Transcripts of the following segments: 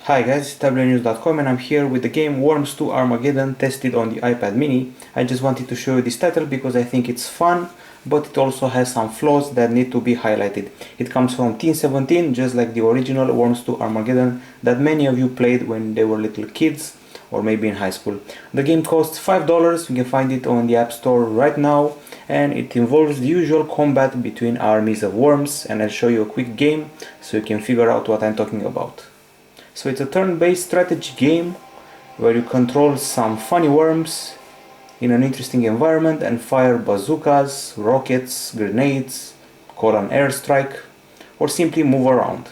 Hi guys, it's Tablet-News.com and I'm here with the game Worms 2 Armageddon tested on the iPad mini. I just wanted to show you this title because I think it's fun, but it also has some flaws that need to be highlighted. It comes from Teen 17, just like the original Worms 2 Armageddon that many of you played when they were little kids or maybe in high school. The game costs $5, you can find it on the App Store right now, and it involves the usual combat between armies of worms, and I'll show you a quick game so you can figure out what I'm talking about. So it's a turn-based strategy game where you control some funny worms in an interesting environment and fire bazookas, rockets, grenades, call an airstrike, or simply move around.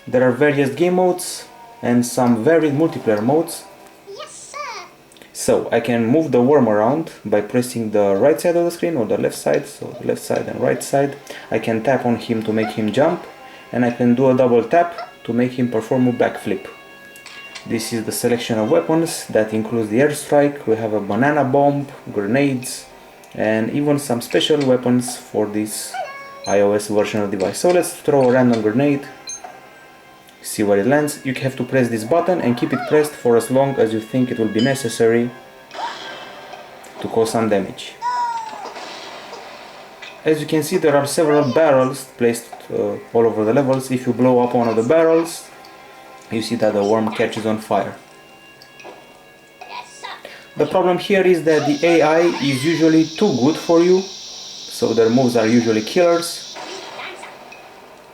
There are various game modes and some varied multiplayer modes. Yes, sir. So I can move the worm around by pressing the right side of the screen or the left side, so the left side and right side. I can tap on him to make him jump, and I can do a double tap to make him perform a backflip. This is the selection of weapons that includes the airstrike. We have a banana bomb, grenades, and even some special weapons for this iOS version of the device. So let's throw a random grenade, see where it lands. You have to press this button and keep it pressed for as long as you think it will be necessary to cause some damage. As you can see, there are several barrels placed all over the levels. If you blow up one of the barrels, you see that the worm catches on fire. Yes, sir. The problem here is that the AI is usually too good for you, so their moves are usually killers.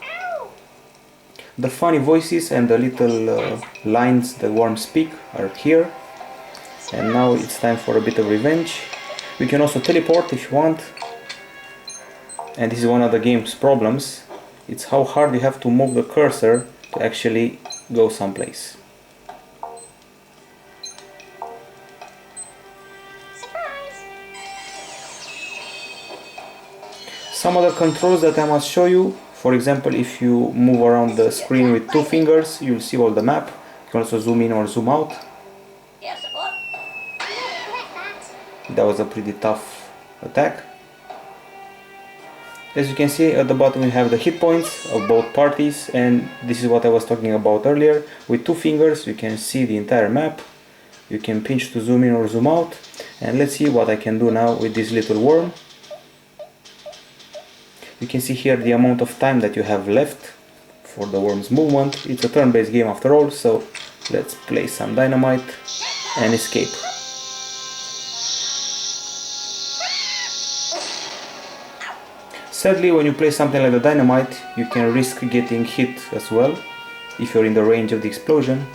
Ow! The funny voices and the little lines that worms speak are here. And now it's time for a bit of revenge. We can also teleport if you want. And this is one of the game's problems. It's how hard you have to move the cursor to actually go someplace. Surprise! Some other controls that I must show you. For example, if you move around the screen with two fingers, you'll see all the map. You can also zoom in or zoom out. Yes, sir. That. That was a pretty tough attack. As you can see, at the bottom we have the hit points of both parties, and this is what I was talking about earlier. With two fingers you can see the entire map. You can pinch to zoom in or zoom out. And let's see what I can do now with this little worm. You can see here the amount of time that you have left for the worm's movement. It's a turn-based game after all, so let's place some dynamite and escape. Sadly, when you place something like the dynamite, you can risk getting hit as well if you're in the range of the explosion.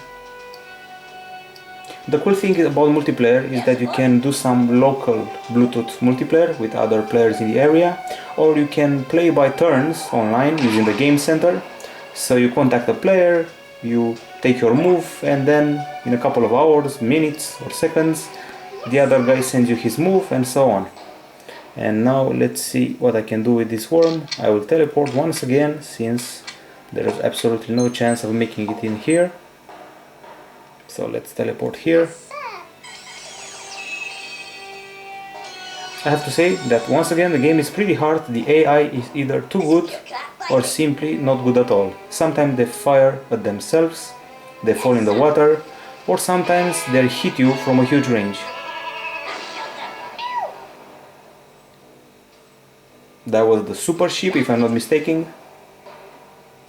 The cool thing about multiplayer is that you can do some local Bluetooth multiplayer with other players in the area, or you can play by turns online using the game center. So you contact a player, you take your move, and then in a couple of hours, minutes or seconds, the other guy sends you his move, and so on. And now let's see what I can do with this worm. I will teleport once again, since there is absolutely no chance of making it in here. So let's teleport here. I have to say that once again the game is pretty hard. The AI is either too good or simply not good at all. Sometimes they fire at themselves, they fall in the water, or sometimes they hit you from a huge range. That was the super ship, if I'm not mistaken,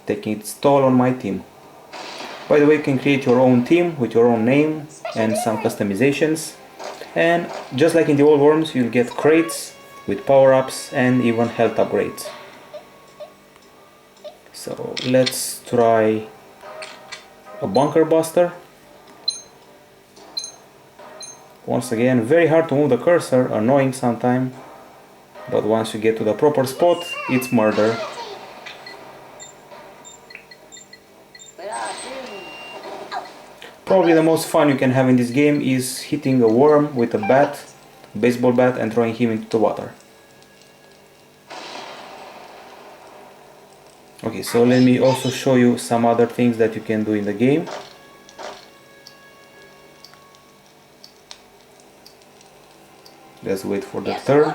taking its toll on my team. By the way, you can create your own team with your own name and some customizations. And just like in the old worms, you'll get crates with power-ups and even health upgrades. So let's try a bunker buster. Once again, very hard to move the cursor, annoying sometimes. But once you get to the proper spot, it's murder. Probably the most fun you can have in this game is hitting a worm with a bat, baseball bat, and throwing him into the water. Okay, so let me also show you some other things that you can do in the game. Let's wait for the turn.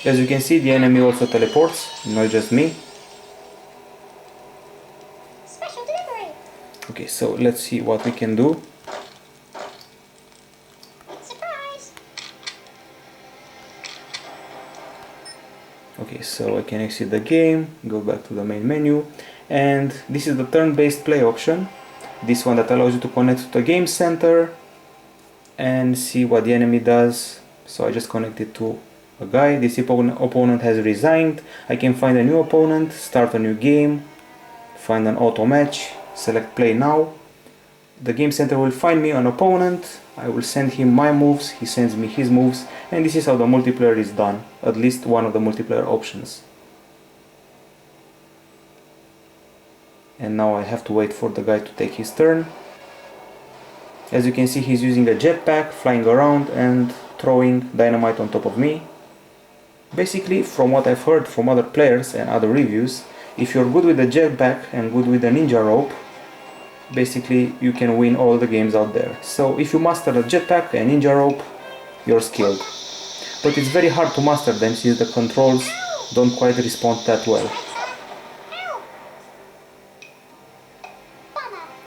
As you can see, the enemy also teleports, not just me. special delivery. Okay, so let's see what we can do. Surprise. Okay, so I can exit the game, go back to the main menu, and this is the turn-based play option. This one that allows you to connect to the game center and see what the enemy does. So I just connected to a guy. This opponent has resigned. I can find a new opponent, start a new game, find an auto match, select play now. The game center will find me an opponent. I will send him my moves, he sends me his moves, and this is how the multiplayer is done, at least one of the multiplayer options. And now I have to wait for the guy to take his turn. As you can see, he's using a jetpack, flying around and throwing dynamite on top of me. Basically, from what I've heard from other players and other reviews, if you're good with the jetpack and good with the ninja rope, basically you can win all the games out there. So if you master the jetpack and ninja rope, you're skilled. But it's very hard to master them since the controls don't quite respond that well.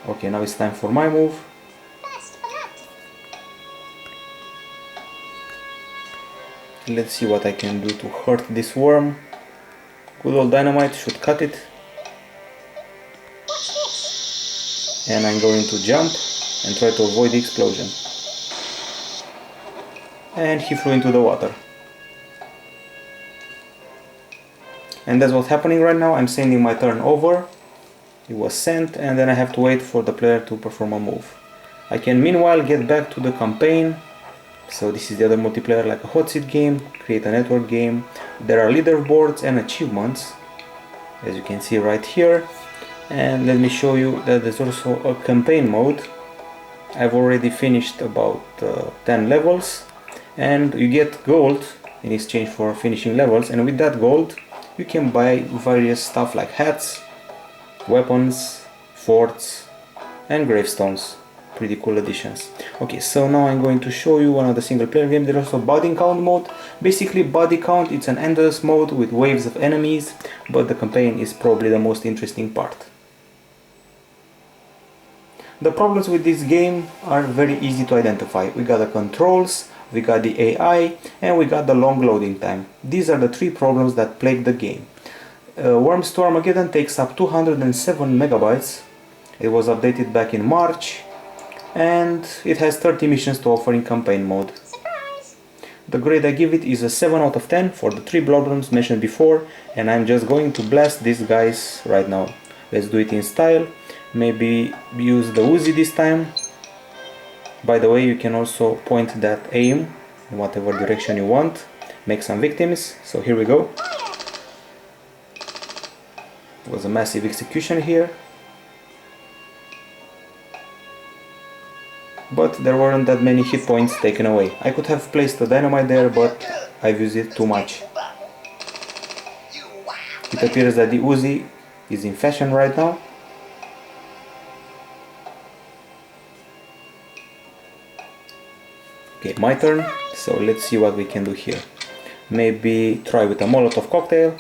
Okay, now it's time for my move. Let's see what I can do to hurt this worm. Good old dynamite should cut it. And I'm going to jump and try to avoid the explosion. And he flew into the water. And that's what's happening right now. I'm sending my turn over. It was sent, and then I have to wait for the player to perform a move. I can meanwhile get back to the campaign. So this is the other multiplayer, like a hot seat game, create a network game. There are leaderboards and achievements, as you can see right here. And let me show you that there's also a campaign mode. I've already finished about 10 levels, and you get gold in exchange for finishing levels, and with that gold you can buy various stuff like hats, weapons, forts and gravestones. Pretty cool additions. Okay, so now I'm going to show you one of the single player games. There's also body count mode. Basically body count, it's an endless mode with waves of enemies, but the campaign is probably the most interesting part. The problems with this game are very easy to identify. We got the controls, we got the AI, and we got the long loading time. These are the three problems that plague the game. Worms 2 Armageddon takes up 207 megabytes. It was updated back in March, and it has 30 missions to offer in campaign mode. Surprise. The grade I give it is a 7 out of 10 for the three problems mentioned before, and I'm just going to blast these guys right now. Let's do it in style. Maybe use the Uzi this time. By the way, you can also point that aim in whatever direction you want. Make some victims. So here we go. It was a massive execution here. But there weren't that many hit points taken away. I could have placed the dynamite there, but I've used it too much. It appears that the Uzi is in fashion right now. Okay, my turn. So let's see what we can do here. Maybe try with a Molotov cocktail.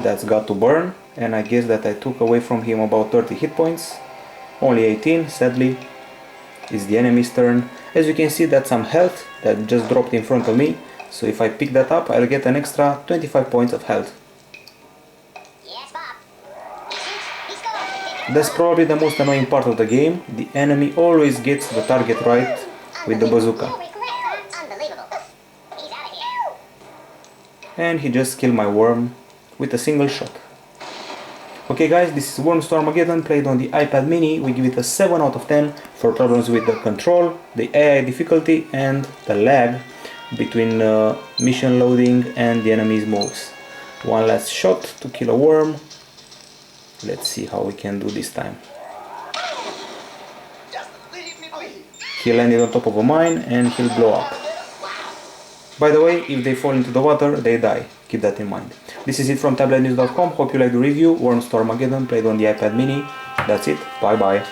That's got to burn, and I guess that I took away from him about 30 hit points. Only 18, sadly. It's the enemy's turn. As you can see, that's some health that just dropped in front of me. So if I pick that up, I'll get an extra 25 points of health. Yes, Bob. That's probably the most annoying part of the game. The enemy always gets the target right with the bazooka. Unbelievable. He's out of here. And he just killed my worm with a single shot. Okay guys, this is Worms 2 Armageddon played on the iPad mini. We give it a 7 out of 10 for problems with the control, the AI difficulty and the lag between mission loading and the enemy's moves. One last shot to kill a worm. Let's see how we can do this time. He landed on top of a mine and he'll blow up. By the way, if they fall into the water, they die. Keep that in mind. This is it from Tablet-News.com. Hope you liked the review. Worms 2 Armageddon played on the iPad mini. That's it. Bye bye.